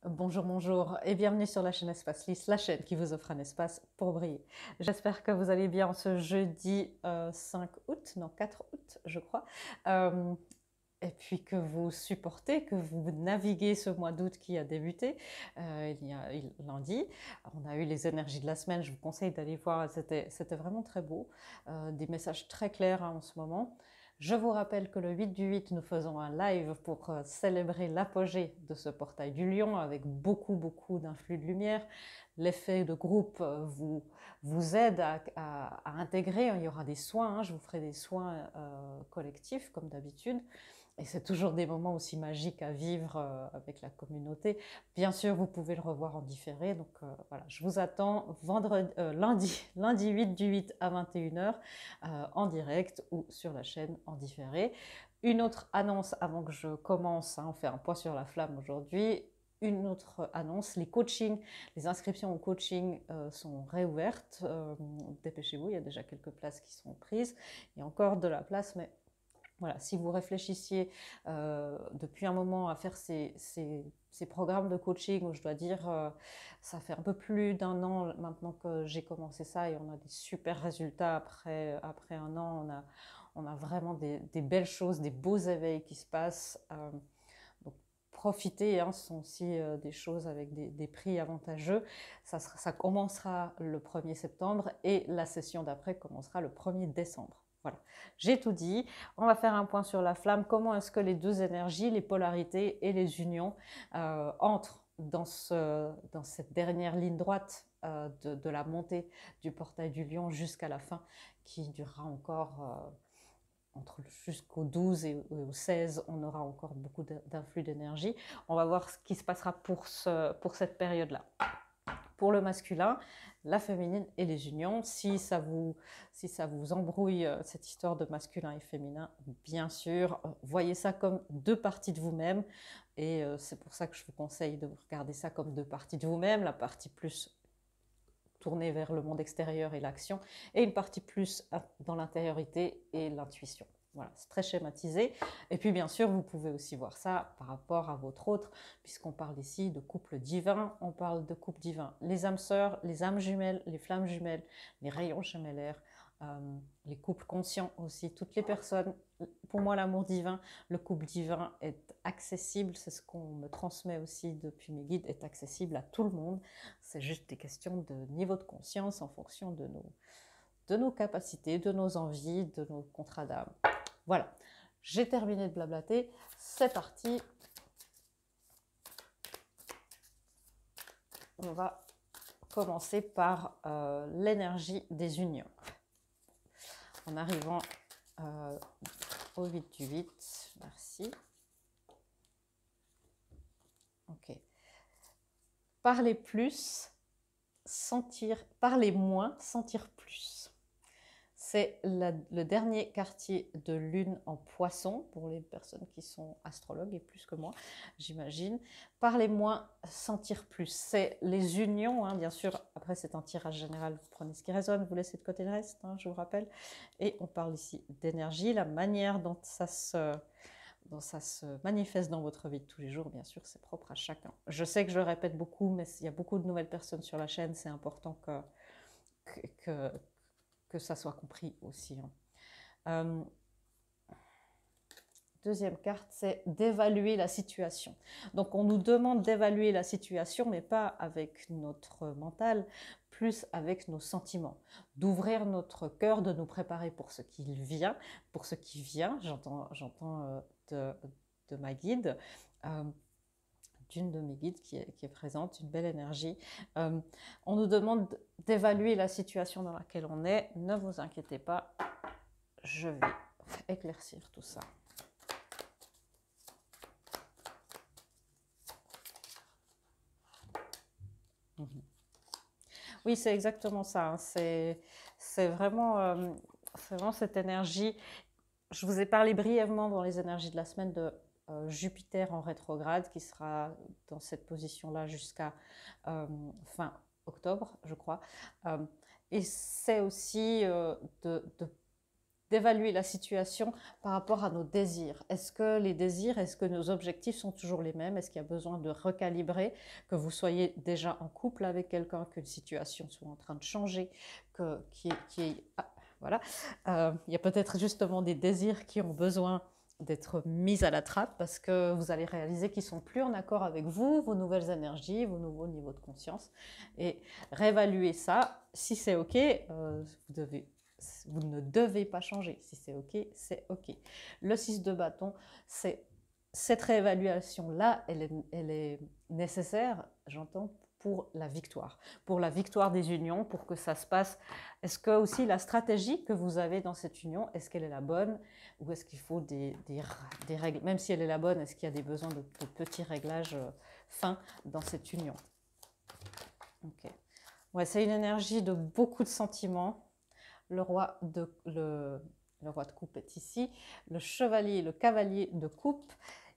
Bonjour, bonjour et bienvenue sur la chaîne Espace Lys, la chaîne qui vous offre un espace pour briller. J'espère que vous allez bien en ce jeudi 5 août, non 4 août je crois, Euh, et puis que vous supportez, que vous naviguez ce mois d'août qui a débuté lundi. On a eu les énergies de la semaine, je vous conseille d'aller voir, c'était vraiment très beau, des messages très clairs en ce moment. Je vous rappelle que le 8 du 8, nous faisons un live pour célébrer l'apogée de ce portail du lion avec beaucoup d'influx de lumière. L'effet de groupe vous aide à intégrer. Il y aura des soins, je vous ferai des soins collectifs comme d'habitude. Et c'est toujours des moments aussi magiques à vivre avec la communauté. Bien sûr, vous pouvez le revoir en différé. Donc voilà, je vous attends lundi 8 du 8 à 21 h en direct ou sur la chaîne en différé. Une autre annonce avant que je commence, on fait un point sur la flamme aujourd'hui. Une autre annonce, les coachings, les inscriptions au coaching sont réouvertes. Dépêchez-vous, il y a déjà quelques places qui sont prises. Il y a encore de la place, mais voilà, si vous réfléchissiez depuis un moment à faire ces programmes de coaching, où je dois dire, ça fait un peu plus d'un an maintenant que j'ai commencé ça et on a des super résultats après un an. On a vraiment des belles choses, des beaux éveils qui se passent. Donc profitez, ce sont aussi des choses avec des prix avantageux. Ça commencera le 1er septembre et la session d'après commencera le 1er décembre. Voilà, j'ai tout dit. On va faire un point sur la flamme. Comment est-ce que les deux énergies, les polarités et les unions entrent dans cette dernière ligne droite de la montée du portail du lion jusqu'à la fin, qui durera encore jusqu'au 12 et au 16, on aura encore beaucoup d'influx d'énergie. On va voir ce qui se passera pour cette période-là. Pour le masculin, la féminine et les unions. Si ça vous embrouille, cette histoire de masculin et féminin, bien sûr, voyez ça comme deux parties de vous-même. Et c'est pour ça que je vous conseille de regarder ça comme deux parties de vous-même, la partie plus tournée vers le monde extérieur et l'action, et une partie plus dans l'intériorité et l'intuition. Voilà, c'est très schématisé. Et puis bien sûr, vous pouvez aussi voir ça par rapport à votre autre, puisqu'on parle ici de couple divin, on parle de couple divin. Les âmes sœurs, les âmes jumelles, les flammes jumelles, les rayons gemellaires, les couples conscients aussi, toutes les personnes. Pour moi, l'amour divin, le couple divin est accessible, c'est ce qu'on me transmet aussi depuis mes guides, est accessible à tout le monde. C'est juste des questions de niveau de conscience en fonction de nos capacités, de nos envies, de nos contrats d'âme. Voilà, j'ai terminé de blablater, c'est parti. On va commencer par l'énergie des unions. En arrivant au 8 du 8, merci. Ok. Parler plus, parler moins, sentir plus. C'est le dernier quartier de lune en poisson pour les personnes qui sont astrologues et plus que moi, j'imagine. Parler moins, sentir plus. C'est les unions, bien sûr. Après, c'est un tirage général. Vous prenez ce qui résonne, vous laissez de côté le reste, je vous rappelle. Et on parle ici d'énergie, la manière dont ça se manifeste dans votre vie de tous les jours, bien sûr, c'est propre à chacun. Je sais que je répète beaucoup, mais il y a beaucoup de nouvelles personnes sur la chaîne, c'est important que ça soit compris aussi. Deuxième carte, c'est d'évaluer la situation. Donc, on nous demande d'évaluer la situation, mais pas avec notre mental, plus avec nos sentiments. D'ouvrir notre cœur, de nous préparer pour ce qui vient, j'entends de ma guide, d'une de mes guides qui est présente, une belle énergie. On nous demande d'évaluer la situation dans laquelle on est. Ne vous inquiétez pas, je vais éclaircir tout ça. Oui, c'est exactement ça. C'est vraiment cette énergie. Je vous ai parlé brièvement dans les énergies de la semaine de Jupiter en rétrograde qui sera dans cette position-là jusqu'à fin octobre, je crois. Et c'est aussi d'évaluer la situation par rapport à nos désirs. Est-ce que les désirs, est-ce que nos objectifs sont toujours les mêmes? Est-ce qu'il y a besoin de recalibrer, que vous soyez déjà en couple avec quelqu'un, qu'une situation soit en train de changer, voilà. Il y a peut-être justement des désirs qui ont besoin d'être mis à la trappe parce que vous allez réaliser qu'ils sont plus en accord avec vous, vos nouvelles énergies, vos nouveaux niveaux de conscience. Et réévaluer ça, si c'est OK, vous ne devez pas changer. Si c'est OK, c'est OK. Le 6 de bâton, c'est cette réévaluation-là, elle est nécessaire, j'entends, pour la victoire des unions, pour que ça se passe. Est-ce que aussi la stratégie que vous avez dans cette union, est-ce qu'elle est la bonne ou est-ce qu'il faut des règles, même si elle est la bonne, est-ce qu'il y a des besoins de petits réglages fins dans cette union? Ok. Ouais, c'est une énergie de beaucoup de sentiments. Le roi de coupe est ici. Le cavalier de coupe.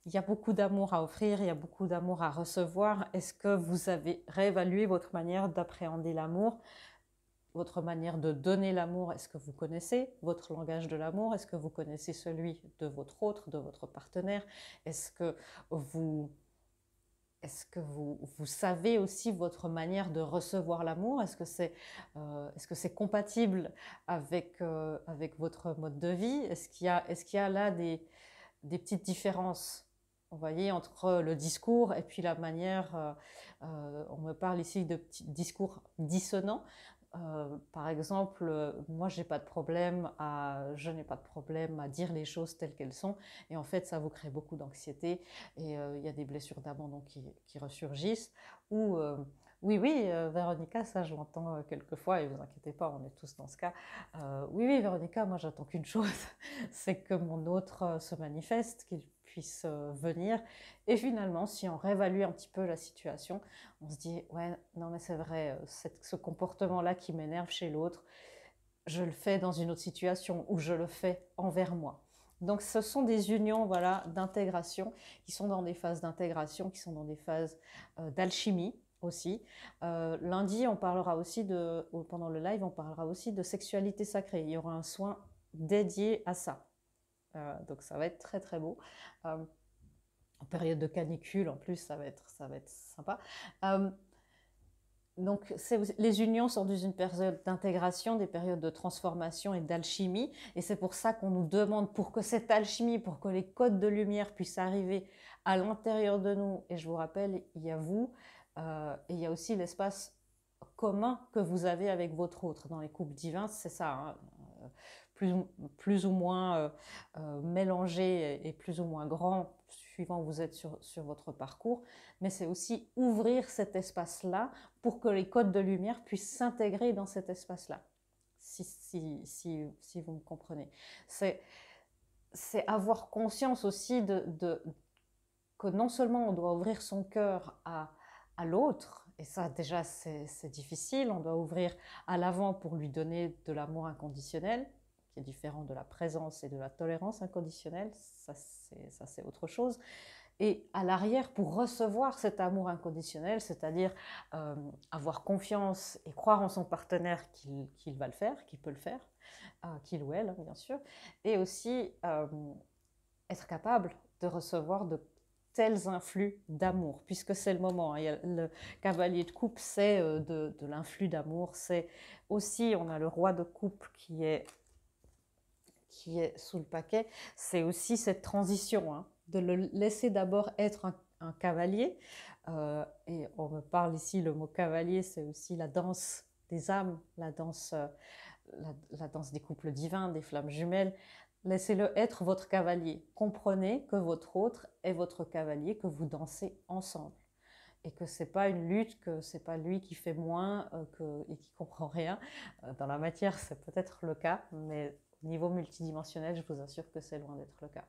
Il y a beaucoup d'amour à offrir, il y a beaucoup d'amour à recevoir. Est-ce que vous avez réévalué votre manière d'appréhender l'amour, votre manière de donner l'amour? Est-ce que vous connaissez votre langage de l'amour? Est-ce que vous connaissez celui de votre autre, de votre partenaire? Est-ce que vous savez aussi votre manière de recevoir l'amour? Est-ce que c'est compatible avec votre mode de vie? Est-ce qu'il y a là des petites différences, vous voyez, entre le discours et puis la manière, on me parle ici de petits discours dissonants. Par exemple, moi je n'ai pas de problème à dire les choses telles qu'elles sont, et en fait ça vous crée beaucoup d'anxiété, et il y a des blessures d'abandon qui ressurgissent, ou oui, oui, Véronica, ça je l'entends quelquefois, et vous inquiétez pas, on est tous dans ce cas. Oui, oui, Véronica, moi j'attends qu'une chose, c'est que mon autre se manifeste, qu'il puisse venir. Et finalement, si on réévalue un petit peu la situation, on se dit, ouais, non mais c'est vrai, ce comportement-là qui m'énerve chez l'autre, je le fais dans une autre situation, ou je le fais envers moi. Donc ce sont des unions, voilà, d'intégration, qui sont dans des phases d'intégration, qui sont dans des phases d'alchimie aussi. Lundi, on parlera aussi pendant le live, on parlera aussi de sexualité sacrée. Il y aura un soin dédié à ça. Donc ça va être très très beau. En période de canicule, en plus, ça va être sympa. Donc les unions sont dans une période d'intégration, des périodes de transformation et d'alchimie. Et c'est pour ça qu'on nous demande, pour que cette alchimie, pour que les codes de lumière puissent arriver à l'intérieur de nous. Et je vous rappelle, il y a vous, et il y a aussi l'espace commun que vous avez avec votre autre. Dans les couples divins, c'est ça, hein, plus ou moins mélangé et plus ou moins grand, suivant où vous êtes sur votre parcours. Mais c'est aussi ouvrir cet espace-là pour que les codes de lumière puissent s'intégrer dans cet espace-là. Si vous me comprenez. C'est avoir conscience aussi que non seulement on doit ouvrir son cœur à l'autre, et ça déjà c'est difficile, on doit ouvrir à l'avant pour lui donner de l'amour inconditionnel, qui est différent de la présence et de la tolérance inconditionnelle, ça c'est autre chose, et à l'arrière pour recevoir cet amour inconditionnel, c'est-à-dire avoir confiance et croire en son partenaire qu'il va le faire, qu'il peut le faire, qu'il ou elle, hein, bien sûr, et aussi être capable de recevoir de tels influx d'amour, puisque c'est le moment. Hein. Le cavalier de coupe, c'est de l'influx d'amour. C'est aussi, on a le roi de coupe qui est sous le paquet. C'est aussi cette transition, hein, de le laisser d'abord être un cavalier. Et on me parle ici, le mot cavalier, c'est aussi la danse des âmes, la danse des couples divins, des flammes jumelles. Laissez-le être votre cavalier. Comprenez que votre autre est votre cavalier, que vous dansez ensemble. Et que ce n'est pas une lutte, que ce n'est pas lui qui fait moins et qui ne comprend rien. Dans la matière, c'est peut-être le cas, mais au niveau multidimensionnel, je vous assure que c'est loin d'être le cas.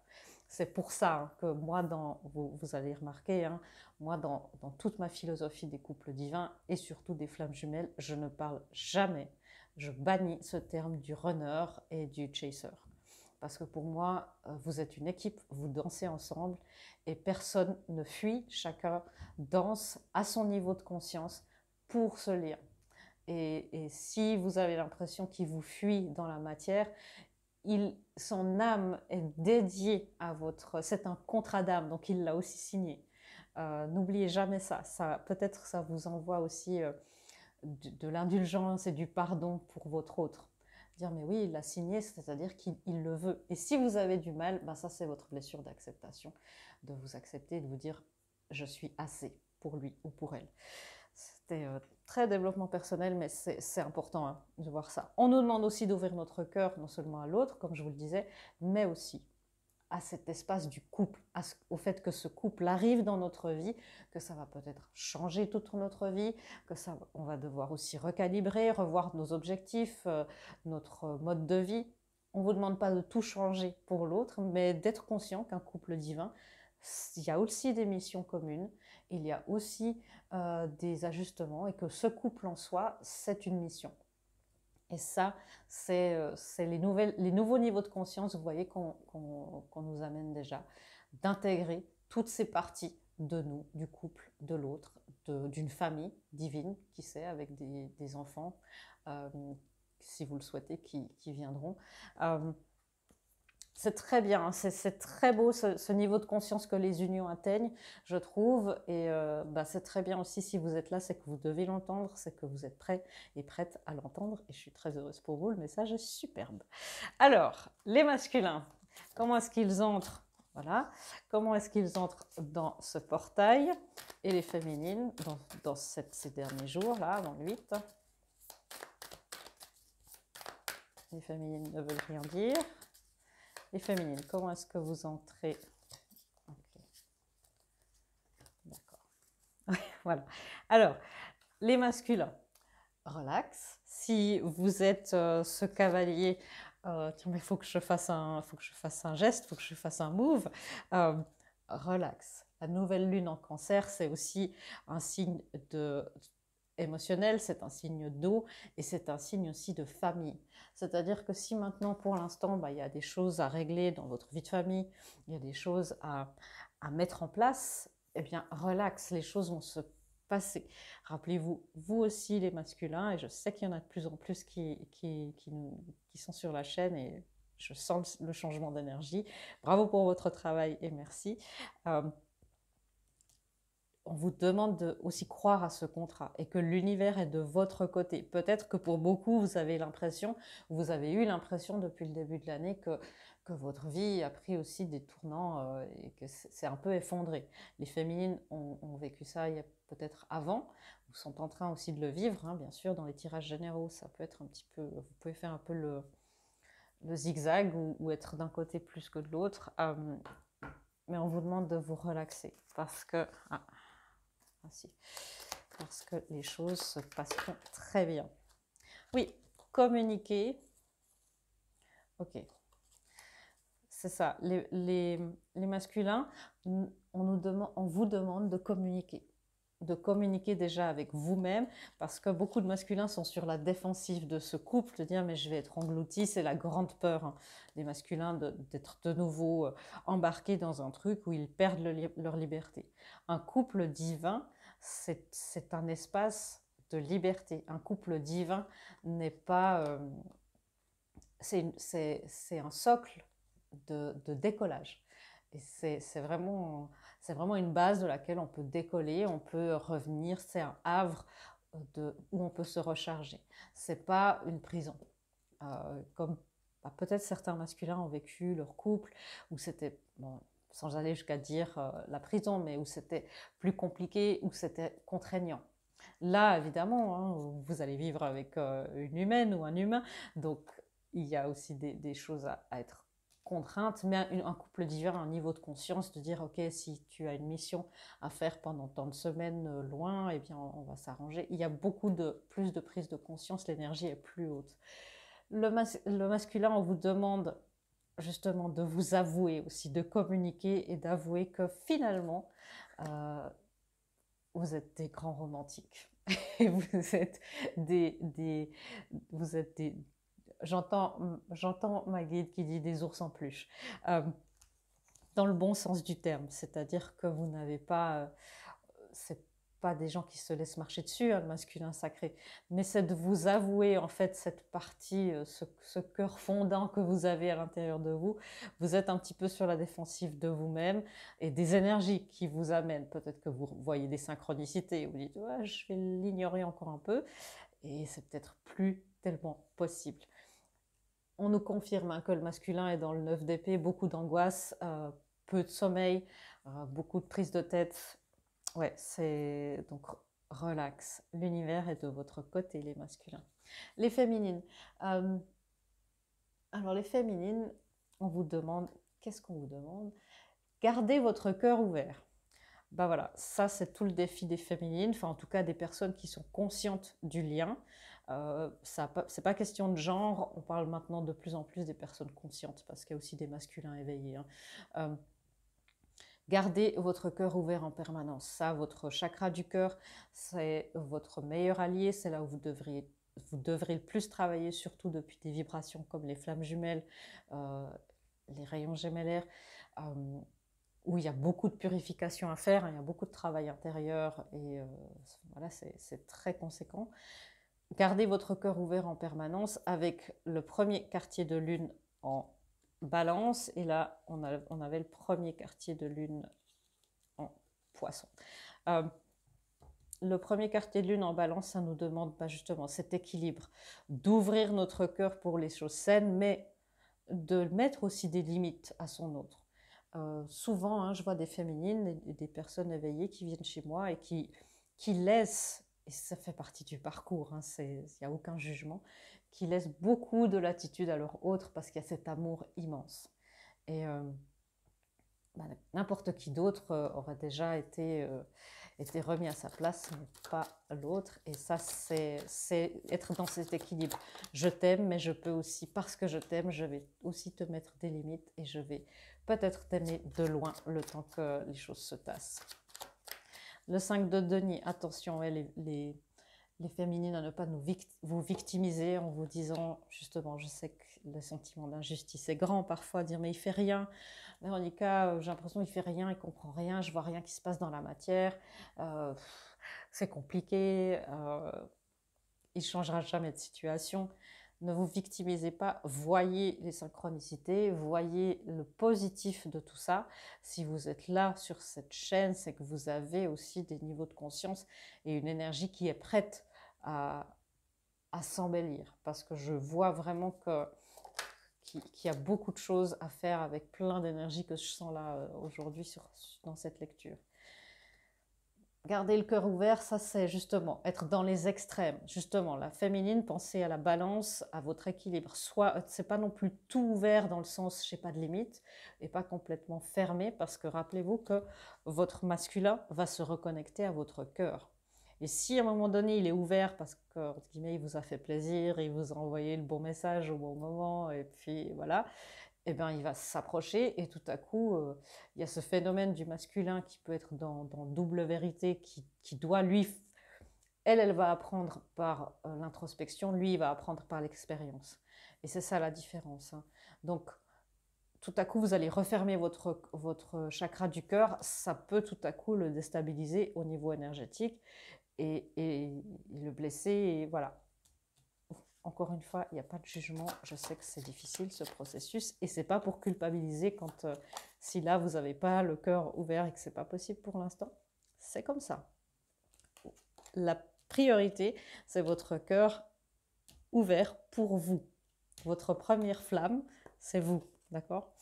C'est pour ça hein, que moi, vous allez remarquer, hein, moi, dans toute ma philosophie des couples divins et surtout des flammes jumelles, je ne parle jamais, je bannis ce terme du runner et du chaser. Parce que pour moi, vous êtes une équipe, vous dansez ensemble et personne ne fuit, chacun danse à son niveau de conscience pour ce lien. Et si vous avez l'impression qu'il vous fuit dans la matière, son âme est dédiée à votre... C'est un contrat d'âme, donc il l'a aussi signé. N'oubliez jamais ça. Peut-être ça vous envoie aussi de l'indulgence et du pardon pour votre autre. Dire, mais oui, il l'a signé, c'est-à-dire qu'il le veut. Et si vous avez du mal, ben ça c'est votre blessure d'acceptation, de vous accepter, de vous dire, je suis assez pour lui ou pour elle. C'était très développement personnel, mais c'est important hein, de voir ça. On nous demande aussi d'ouvrir notre cœur, non seulement à l'autre, comme je vous le disais, mais aussi à cet espace du couple, au fait que ce couple arrive dans notre vie, que ça va peut-être changer toute notre vie, que ça, on va devoir aussi recalibrer, revoir nos objectifs, notre mode de vie. On ne vous demande pas de tout changer pour l'autre, mais d'être conscient qu'un couple divin, il y a aussi des missions communes, il y a aussi des ajustements et que ce couple en soi, c'est une mission. Et ça, c'est les nouveaux niveaux de conscience, vous voyez, qu'on nous amène déjà, d'intégrer toutes ces parties de nous, du couple, de l'autre, d'une famille divine, qui sait, avec des enfants, si vous le souhaitez, qui viendront. C'est très bien, c'est très beau ce niveau de conscience que les unions atteignent, je trouve. Et c'est très bien aussi si vous êtes là, c'est que vous devez l'entendre, c'est que vous êtes prêts et prêtes à l'entendre. Et je suis très heureuse pour vous, le message est superbe. Alors, les masculins, comment est-ce qu'ils entrent? Voilà, comment est-ce qu'ils entrent dans ce portail? Et les féminines, dans ces derniers jours-là, dans le 8. Les féminines ne veulent rien dire. Les féminines, comment est-ce que vous entrez? Okay. D'accord. Voilà. Alors, les masculins, relax. Si vous êtes ce cavalier, tiens, mais il faut que je fasse un geste, il faut que je fasse un move. Relax. La nouvelle lune en cancer, c'est aussi un signe émotionnel, c'est un signe d'eau et c'est un signe aussi de famille. C'est-à-dire que si maintenant, pour l'instant, il y a des choses à régler dans votre vie de famille, il y a des choses à mettre en place, eh bien, relax, les choses vont se passer. Rappelez-vous, vous aussi les masculins, et je sais qu'il y en a de plus en plus qui sont sur la chaîne et je sens le changement d'énergie. Bravo pour votre travail et merci. On vous demande de aussi croire à ce contrat et que l'univers est de votre côté. Peut-être que pour beaucoup, vous avez eu l'impression depuis le début de l'année que votre vie a pris aussi des tournants et que c'est un peu effondré. Les féminines ont vécu ça il y a peut-être avant, ou sont en train aussi de le vivre, hein, bien sûr, dans les tirages généraux, ça peut être un petit peu, vous pouvez faire un peu le zigzag ou être d'un côté plus que de l'autre, mais on vous demande de vous relaxer parce que... ainsi, parce que les choses se passeront très bien. Oui, communiquer. Ok. C'est ça. Les masculins, on vous demande de communiquer. De communiquer déjà avec vous-même, parce que beaucoup de masculins sont sur la défensive de ce couple, de dire mais je vais être englouti, c'est la grande peur hein, des masculins d'être de nouveau embarqués dans un truc où ils perdent leur liberté. Un couple divin, c'est un espace de liberté. Un couple divin n'est pas... c'est un socle de décollage. Et c'est vraiment une base de laquelle on peut décoller, on peut revenir. C'est un havre où on peut se recharger. C'est pas une prison. Comme peut-être certains masculins ont vécu leur couple, où c'était... Bon, sans aller jusqu'à dire la prison, mais où c'était plus compliqué, où c'était contraignant. Là, évidemment, hein, vous allez vivre avec une humaine ou un humain, donc il y a aussi des choses à être contraintes, mais un couple divin a un niveau de conscience de dire, ok, si tu as une mission à faire pendant tant de semaines loin, eh bien on va s'arranger. Il y a plus de prise de conscience, l'énergie est plus haute. Le masculin, on vous demande justement de vous avouer aussi, de communiquer et d'avouer que finalement, vous êtes des grands romantiques. Et vous êtes j'entends ma guide qui dit des ours en peluche, dans le bon sens du terme, c'est-à-dire que vous n'avez pas, c'est pas des gens qui se laissent marcher dessus, hein, le masculin sacré, mais c'est de vous avouer en fait cette partie, ce cœur fondant que vous avez à l'intérieur de vous. Vous êtes un petit peu sur la défensive de vous-même et des énergies qui vous amènent. Peut-être que vous voyez des synchronicités, vous dites ouais, je vais l'ignorer encore un peu et c'est peut-être plus tellement possible. On nous confirme hein, que le masculin est dans le 9 d'épée, beaucoup d'angoisse, peu de sommeil, beaucoup de prise de tête. Ouais, c'est donc relax. L'univers est de votre côté, les masculins. Les féminines. Euh, alors les féminines, on vous demande, qu'est-ce qu'on vous demande? Gardez votre cœur ouvert. Ben voilà, ça c'est tout le défi des féminines, enfin en tout cas des personnes qui sont conscientes du lien. C'est pas question de genre, on parle maintenant de plus en plus des personnes conscientes parce qu'il y a aussi des masculins éveillés. Hein. Gardez votre cœur ouvert en permanence. Ça, votre chakra du cœur, c'est votre meilleur allié, c'est là où vous devrez le plus travailler, surtout depuis des vibrations comme les flammes jumelles, les rayons gémellaires. Où il y a beaucoup de purification à faire, hein, il y a beaucoup de travail intérieur et voilà, c'est très conséquent. Gardez votre cœur ouvert en permanence avec le premier quartier de lune en balance et là on avait le premier quartier de lune en poisson. Le premier quartier de lune en balance, ça nous demande justement cet équilibre, d'ouvrir notre cœur pour les choses saines, mais de mettre aussi des limites à son autre. Souvent, hein, je vois des féminines et des personnes éveillées qui viennent chez moi et qui laissent, et ça fait partie du parcours, hein, il n'y a aucun jugement, qui laissent beaucoup de latitude à leur autre parce qu'il y a cet amour immense. Et n'importe qui d'autre aurait déjà été remis à sa place, mais pas l'autre. Et ça, c'est être dans cet équilibre. Je t'aime, mais je peux aussi, parce que je t'aime, je vais aussi te mettre des limites et je vais peut-être t'aimer de loin le temps que les choses se tassent. Le 5 de denier, attention, les féminines à ne pas vous victimiser en vous disant, justement, je sais que le sentiment d'injustice est grand parfois, dire mais il fait rien. Véronica, j'ai l'impression qu'il fait rien, il comprend rien, je vois rien qui se passe dans la matière, c'est compliqué, il changera jamais de situation. Ne vous victimisez pas, voyez les synchronicités, voyez le positif de tout ça. Si vous êtes là sur cette chaîne, c'est que vous avez aussi des niveaux de conscience et une énergie qui est prête à s'embellir. Parce que je vois vraiment qu'il y a beaucoup de choses à faire avec plein d'énergie que je sens là aujourd'hui dans cette lecture. Garder le cœur ouvert, ça c'est justement être dans les extrêmes. Justement, la féminine, pensez à la balance, à votre équilibre. Soit, c'est pas non plus tout ouvert dans le sens, je sais pas, de limite, et pas complètement fermé, parce que rappelez-vous que votre masculin va se reconnecter à votre cœur. Et si à un moment donné il est ouvert parce que, entre guillemets, il vous a fait plaisir, il vous a envoyé le bon message au bon moment, et puis voilà, eh ben, il va s'approcher et tout à coup, il y a ce phénomène du masculin qui peut être dans double vérité, qui doit, lui, elle va apprendre par l'introspection, lui, il va apprendre par l'expérience. Et c'est ça la différence. Hein. Donc, tout à coup, vous allez refermer votre chakra du cœur, ça peut tout à coup le déstabiliser au niveau énergétique et le blesser, et voilà. Encore une fois, il n'y a pas de jugement. Je sais que c'est difficile ce processus et c'est pas pour culpabiliser quand si là vous n'avez pas le cœur ouvert et que c'est pas possible pour l'instant. C'est comme ça. La priorité, c'est votre cœur ouvert pour vous. Votre première flamme, c'est vous, d'accord?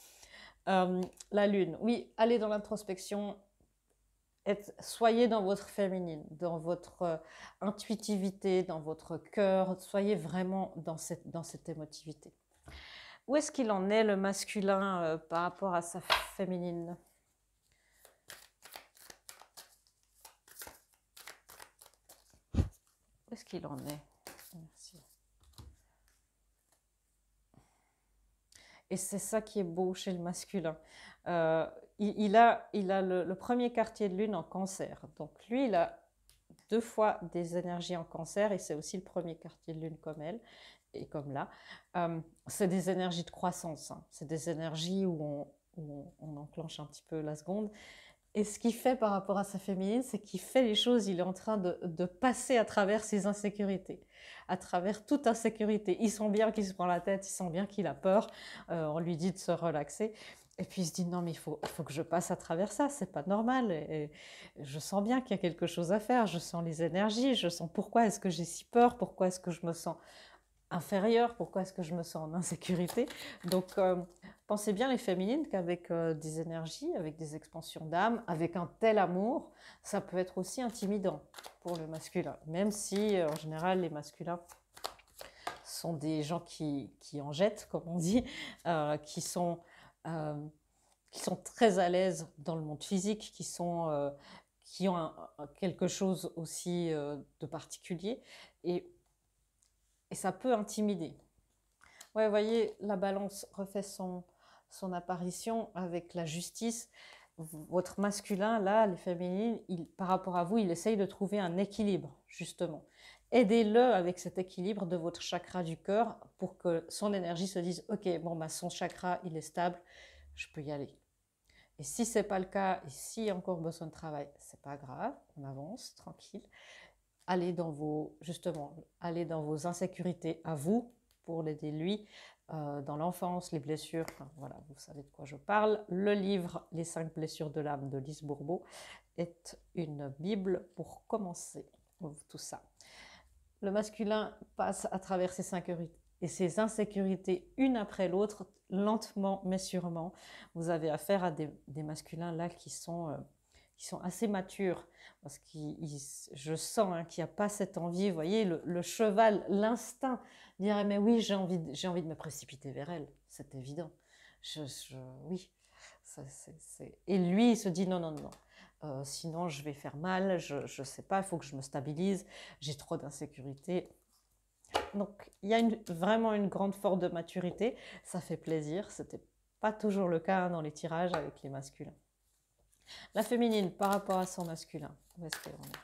La lune, oui, allez dans l'introspection. Soyez dans votre féminine, dans votre intuitivité, dans votre cœur, soyez vraiment dans cette émotivité. Où est-ce qu'il en est le masculin par rapport à sa féminine? Où est-ce qu'il en est? Merci. Et c'est ça qui est beau chez le masculin. Il a le premier quartier de lune en cancer. Donc lui, il a 2 fois des énergies en cancer et c'est aussi le premier quartier de lune comme elle et comme là. C'est des énergies de croissance. Hein. C'est des énergies où on enclenche un petit peu la seconde. Et ce qu'il fait par rapport à sa féminine, c'est qu'il fait les choses, il est en train de passer à travers ses insécurités, à travers toute insécurité. Il sent bien qu'il se prend la tête, il sent bien qu'il a peur, on lui dit de se relaxer. Et puis il se dit non mais il faut que je passe à travers ça, c'est pas normal. Et je sens bien qu'il y a quelque chose à faire, je sens les énergies, je sens pourquoi est-ce que j'ai si peur, pourquoi est-ce que je me sens inférieure, pourquoi est-ce que je me sens en insécurité. Donc pensez bien les féminines qu'avec des énergies, avec des expansions d'âme, avec un tel amour, ça peut être aussi intimidant pour le masculin, même si en général les masculins sont des gens qui en jettent, comme on dit, qui sont très à l'aise dans le monde physique, qui ont quelque chose aussi de particulier, et, et ça peut intimider. Ouais, vous voyez, la balance refait son apparition avec la justice. Votre masculin, là, les féminines, par rapport à vous, il essaye de trouver un équilibre, justement. Aidez-le avec cet équilibre de votre chakra du cœur pour que son énergie se dise, ok, bon, bah, son chakra, il est stable, je peux y aller. Et si ce n'est pas le cas, et s'il y a encore besoin de travail, c'est pas grave, on avance, tranquille. Allez dans vos insécurités à vous pour l'aider lui dans l'enfance, les blessures, enfin, voilà, vous savez de quoi je parle. Le livre Les 5 blessures de l'âme de Lise Bourbeau est une bible pour commencer tout ça. Le masculin passe à travers ses insécurités une après l'autre, lentement mais sûrement. Vous avez affaire à des masculins là qui sont assez matures, parce que je sens qu'il n'y a pas cette envie, vous voyez, le cheval, l'instinct dirait mais oui, j'ai envie de me précipiter vers elle, c'est évident. Oui, et lui il se dit non, non, non. Sinon je vais faire mal, je ne sais pas, il faut que je me stabilise, j'ai trop d'insécurité. Donc il y a vraiment une grande force de maturité, ça fait plaisir, c'était pas toujours le cas dans les tirages avec les masculins. La féminine par rapport à son masculin, où est-ce qu'on est?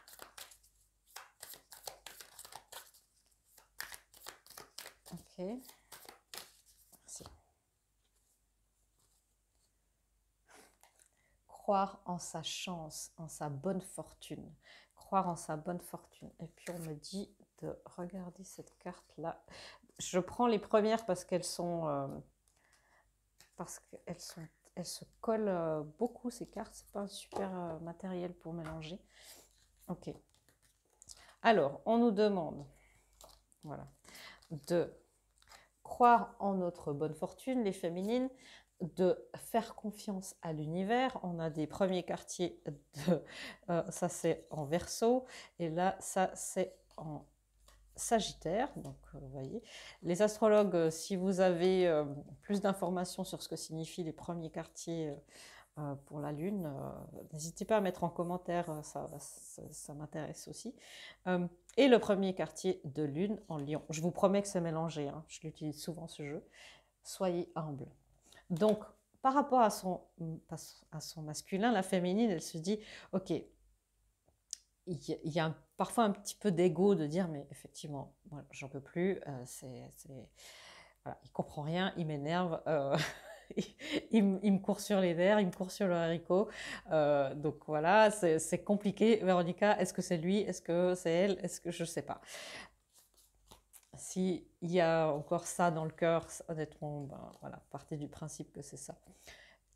Ok, merci. Croire en sa chance, en sa bonne fortune. Croire en sa bonne fortune. Et puis on me dit de regarder cette carte-là. Je prends les premières parce qu'elles se collent beaucoup, ces cartes. C'est pas un super matériel pour mélanger. Ok. Alors, on nous demande, voilà, de croire en notre bonne fortune, les féminines, de faire confiance à l'univers. On a des premiers quartiers, ça c'est en Verseau, et là ça c'est en Sagittaire. Donc vous voyez, les astrologues, si vous avez plus d'informations sur ce que signifient les premiers quartiers pour la Lune, n'hésitez pas à mettre en commentaire, ça m'intéresse aussi. Et le premier quartier de Lune en Lion. Je vous promets que c'est mélangé, hein, je l'utilise souvent ce jeu. Soyez humble. Donc, par rapport à son masculin, la féminine, elle se dit, ok, il y a parfois un petit peu d'ego de dire, mais effectivement, voilà, j'en peux plus, voilà, il comprend rien, il m'énerve, il me court sur les nerfs, il me court sur le haricot. Donc voilà, c'est compliqué. Véronica, est-ce que c'est lui? Est-ce que c'est elle? Est-ce que je ne sais pas? S'il y a encore ça dans le cœur, honnêtement, ben, voilà, partez du principe que c'est ça.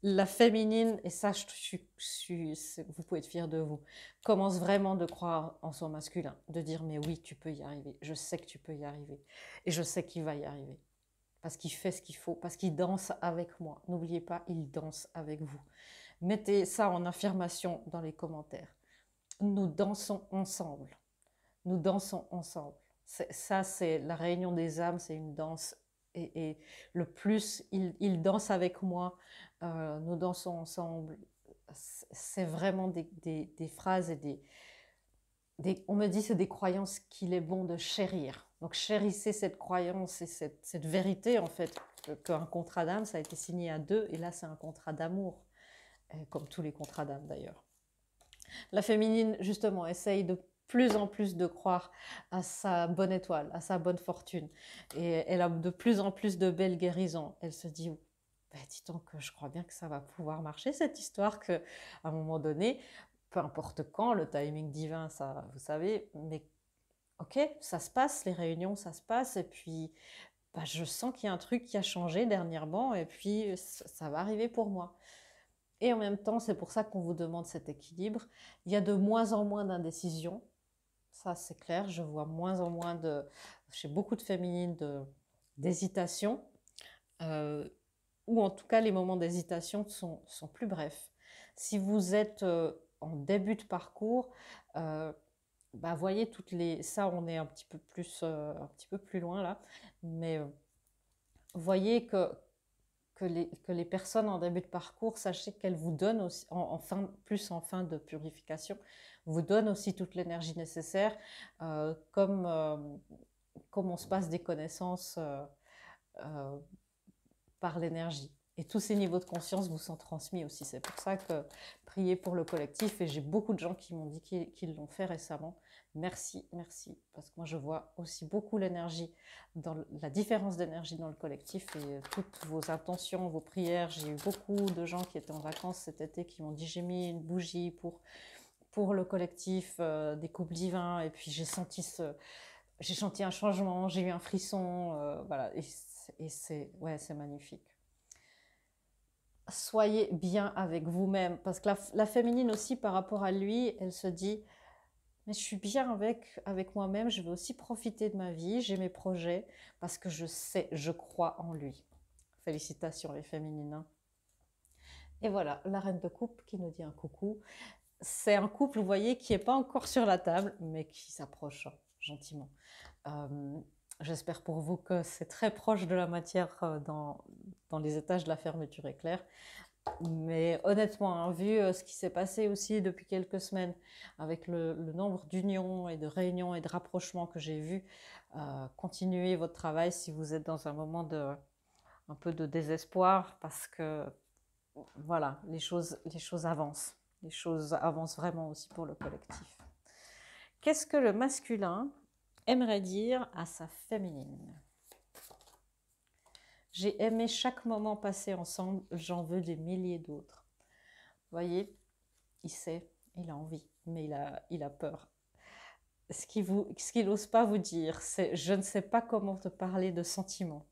La féminine, et ça, vous pouvez être fiers de vous, commence vraiment de croire en son masculin, de dire mais oui, tu peux y arriver, je sais que tu peux y arriver, et je sais qu'il va y arriver. Parce qu'il fait ce qu'il faut, parce qu'il danse avec moi. N'oubliez pas, il danse avec vous. Mettez ça en affirmation dans les commentaires. Nous dansons ensemble. Nous dansons ensemble. Ça, c'est la réunion des âmes, c'est une danse. Et le plus, il danse avec moi, nous dansons ensemble. C'est vraiment des phrases et on me dit c'est des croyances qu'il est bon de chérir. Donc chérissez cette croyance et cette vérité en fait, qu'un contrat d'âme, ça a été signé à deux, et là c'est un contrat d'amour, comme tous les contrats d'âme d'ailleurs. La féminine justement essaye de plus en plus de croire à sa bonne étoile, à sa bonne fortune, et elle a de plus en plus de belles guérisons. Elle se dit ben, dis donc, je crois bien que ça va pouvoir marcher cette histoire, qu'à un moment donné, peu importe quand, le timing divin, ça, vous savez, mais ok, ça se passe, les réunions, ça se passe, et puis bah, je sens qu'il y a un truc qui a changé dernièrement, et puis ça va arriver pour moi. Et en même temps, c'est pour ça qu'on vous demande cet équilibre. Il y a de moins en moins d'indécision, ça c'est clair, je vois moins en moins chez beaucoup de féminines, d'hésitation, euh, ou en tout cas les moments d'hésitation sont plus brefs. Si vous êtes en début de parcours, bah, voyez ça on est un petit peu plus loin là, mais voyez que les personnes en début de parcours, sachez qu'elles vous donnent aussi, plus en fin de purification, vous donnent aussi toute l'énergie nécessaire, comme on se passe des connaissances euh, par l'énergie. Et tous ces niveaux de conscience vous sont transmis aussi. C'est pour ça que priez pour le collectif. Et j'ai beaucoup de gens qui m'ont dit qu'ils l'ont fait récemment. Merci, merci. Parce que moi, je vois aussi beaucoup l'énergie, la différence d'énergie dans le collectif et toutes vos intentions, vos prières. J'ai eu beaucoup de gens qui étaient en vacances cet été qui m'ont dit j'ai mis une bougie pour le collectif des couples divins. Et puis j'ai senti un changement, j'ai eu un frisson. Voilà. Et ouais, c'est magnifique. Soyez bien avec vous-même. Parce que la féminine aussi, par rapport à lui, elle se dit, mais je suis bien avec moi-même, je vais aussi profiter de ma vie, j'ai mes projets, parce que je sais, je crois en lui. Félicitations les féminines, hein. Et voilà, la reine de coupe qui nous dit un coucou. C'est un couple, vous voyez, qui n'est pas encore sur la table, mais qui s'approche gentiment. Euh, J'espère pour vous que c'est très proche de la matière dans les étages de la fermeture éclair. Mais honnêtement, hein, vu ce qui s'est passé aussi depuis quelques semaines, avec le nombre d'unions et de réunions et de rapprochements que j'ai vus, continuez votre travail si vous êtes dans un moment un peu de désespoir, parce que voilà, les choses avancent. Les choses avancent vraiment aussi pour le collectif. Qu'est-ce que le masculin aimerait dire à sa féminine? J'ai aimé chaque moment passé ensemble, j'en veux des milliers d'autres. Vous voyez, il sait, il a envie, mais il a peur. Ce qu'il n'ose pas vous dire, c'est je ne sais pas comment te parler de sentiments.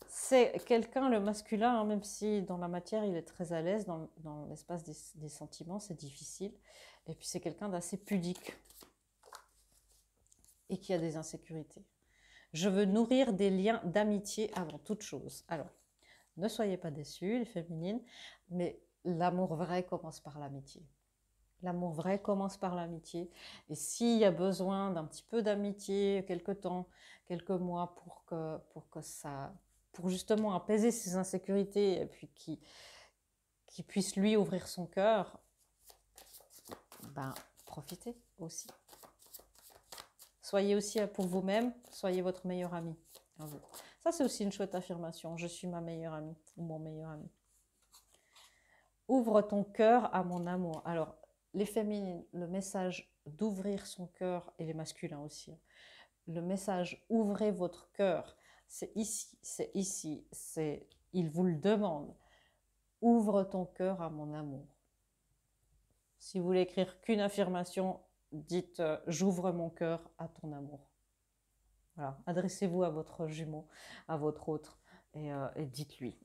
C'est quelqu'un, le masculin, hein, même si dans la matière il est très à l'aise, dans l'espace des sentiments, c'est difficile. Et puis c'est quelqu'un d'assez pudique et qui a des insécurités. Je veux nourrir des liens d'amitié avant toute chose. Alors, ne soyez pas déçus, les féminines, mais l'amour vrai commence par l'amitié. L'amour vrai commence par l'amitié. Et s'il y a besoin d'un petit peu d'amitié, quelques temps, quelques mois, pour justement apaiser ses insécurités et puis qu'il puisse lui ouvrir son cœur, ben, profitez aussi. Soyez aussi pour vous-même, soyez votre meilleur ami. Ça, c'est aussi une chouette affirmation. Je suis ma meilleure amie ou mon meilleur ami. Ouvre ton cœur à mon amour. Alors, les féminines, le message d'ouvrir son cœur, et les masculins aussi, le message ouvrez votre cœur, c'est ici, il vous le demande. Ouvre ton cœur à mon amour. Si vous voulez écrire qu'une affirmation, dites j'ouvre mon cœur à ton amour. Voilà, adressez-vous à votre jumeau, à votre autre, et dites-lui.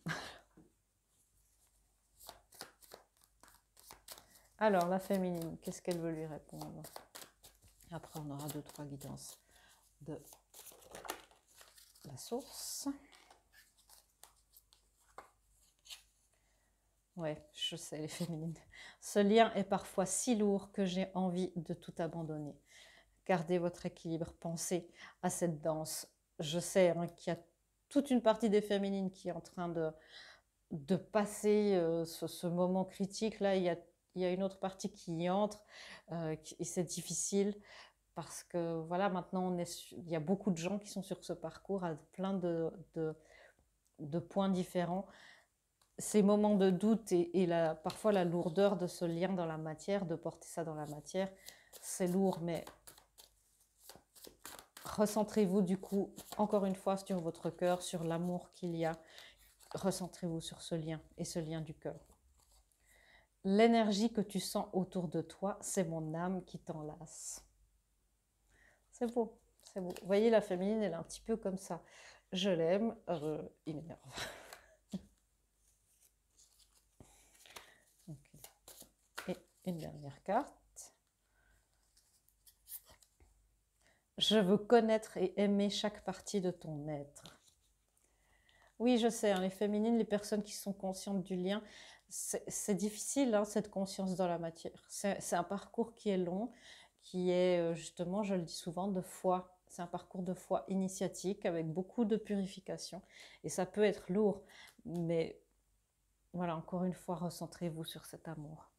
Alors, la féminine, qu'est-ce qu'elle veut lui répondre? Après, on aura 2-3 guidances de la source. Ouais, je sais, les féminines. Ce lien est parfois si lourd que j'ai envie de tout abandonner. Gardez votre équilibre, pensez à cette danse. Je sais hein, qu'il y a toute une partie des féminines qui est en train de passer ce moment critique. Là, il y a une autre partie qui y entre et c'est difficile parce que voilà, maintenant, il y a beaucoup de gens qui sont sur ce parcours à plein de points différents. Ces moments de doute et parfois la lourdeur de ce lien dans la matière, de porter ça dans la matière, c'est lourd, mais recentrez-vous du coup, encore une fois, sur votre cœur, sur l'amour qu'il y a, recentrez-vous sur ce lien et ce lien du cœur. L'énergie que tu sens autour de toi, c'est mon âme qui t'enlace. C'est beau, c'est beau. Vous voyez, la féminine, elle est un petit peu comme ça. Je l'aime, il m'énerve. Okay. Et une dernière carte. Je veux connaître et aimer chaque partie de ton être. Oui, je sais, hein, les féminines, les personnes qui sont conscientes du lien, c'est difficile, hein, cette conscience dans la matière. C'est un parcours qui est long, qui est justement, je le dis souvent, de foi. C'est un parcours de foi initiatique avec beaucoup de purification. Et ça peut être lourd, mais voilà, encore une fois, recentrez-vous sur cet amour.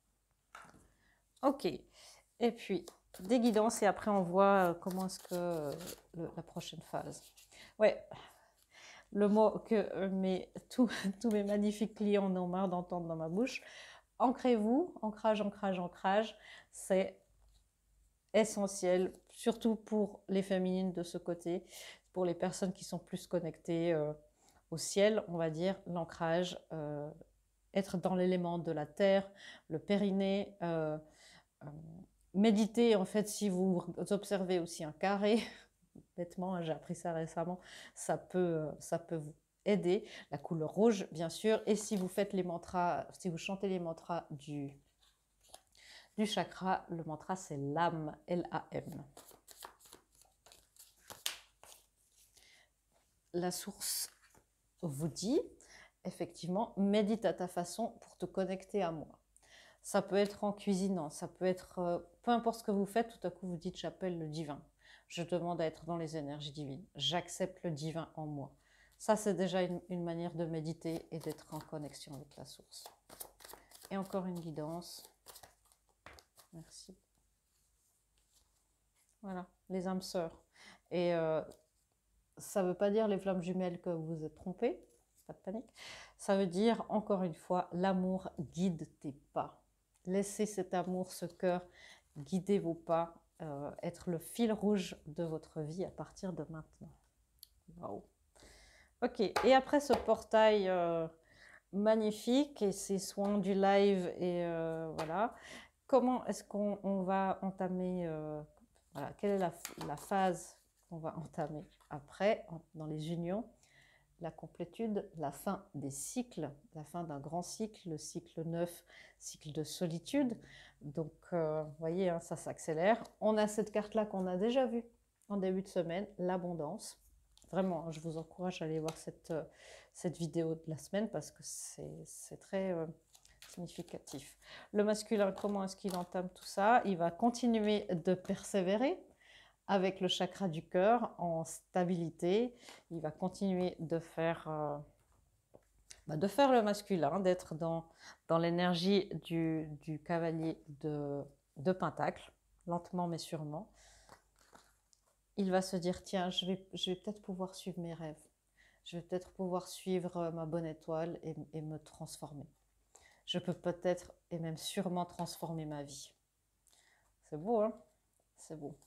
Ok, et puis des guidances et après on voit comment est-ce que la prochaine phase. Ouais, le mot que tous mes magnifiques clients ont marre d'entendre dans ma bouche. Ancrez-vous, ancrage, ancrage, ancrage, c'est essentiel, surtout pour les féminines de ce côté, pour les personnes qui sont plus connectées au ciel, on va dire, l'ancrage, être dans l'élément de la terre, le périnée, méditer, en fait, si vous observez aussi un carré, bêtement, j'ai appris ça récemment, ça peut vous aider. La couleur rouge, bien sûr. Et si vous faites les mantras, si vous chantez les mantras du chakra, le mantra c'est l'âme, L-A-M. La source vous dit, effectivement, médite à ta façon pour te connecter à moi. Ça peut être en cuisinant, ça peut être, peu importe ce que vous faites, tout à coup vous dites j'appelle le divin. Je demande à être dans les énergies divines. J'accepte le divin en moi. Ça, c'est déjà une manière de méditer et d'être en connexion avec la source. Et encore une guidance. Merci. Voilà, les âmes sœurs. Et ça ne veut pas dire les flammes jumelles que vous vous êtes trompés, pas de panique. Ça veut dire, encore une fois, l'amour guide tes pas. Laissez cet amour, ce cœur, guider vos pas, être le fil rouge de votre vie à partir de maintenant. Waouh. Ok, et après ce portail magnifique et ces soins du live et voilà, comment est-ce qu'on va entamer, voilà, quelle est la phase qu'on va entamer après, dans les unions, la complétude, la fin des cycles, la fin d'un grand cycle, le cycle 9, cycle de solitude. Donc, vous voyez, hein, ça s'accélère. On a cette carte-là qu'on a déjà vue en début de semaine, l'abondance. Vraiment, je vous encourage à aller voir cette vidéo de la semaine parce que c'est très significatif. Le masculin, comment est-ce qu'il entame tout ça? Il va continuer de persévérer avec le chakra du cœur en stabilité. Il va continuer de faire le masculin, d'être dans l'énergie du cavalier de Pentacle, lentement mais sûrement. Il va se dire, tiens, je vais peut-être pouvoir suivre mes rêves. Je vais peut-être pouvoir suivre ma bonne étoile et me transformer. Je peux peut-être et même sûrement transformer ma vie. C'est beau, hein? C'est beau.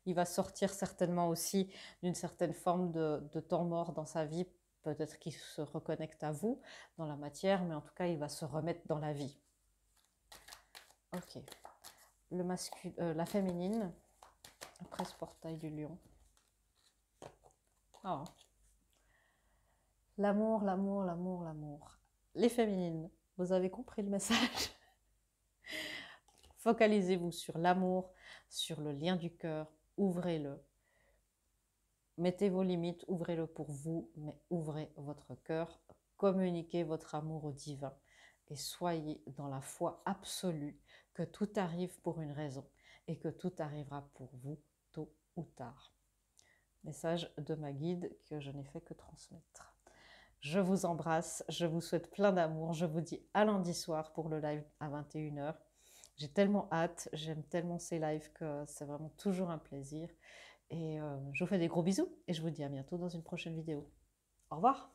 Il va sortir certainement aussi d'une certaine forme de temps mort dans sa vie. Peut-être qu'il se reconnecte à vous dans la matière, mais en tout cas, il va se remettre dans la vie. Ok. La féminine, après ce portail du lion. Oh. L'amour, l'amour, l'amour, l'amour. Les féminines, vous avez compris le message? Focalisez-vous sur l'amour, sur le lien du cœur, ouvrez-le. Mettez vos limites, ouvrez-le pour vous, mais ouvrez votre cœur, communiquez votre amour au divin et soyez dans la foi absolue que tout arrive pour une raison et que tout arrivera pour vous tôt ou tard. Message de ma guide que je n'ai fait que transmettre. Je vous embrasse, je vous souhaite plein d'amour, je vous dis à lundi soir pour le live à 21 h. J'ai tellement hâte, j'aime tellement ces lives que c'est vraiment toujours un plaisir. Et je vous fais des gros bisous et je vous dis à bientôt dans une prochaine vidéo. Au revoir!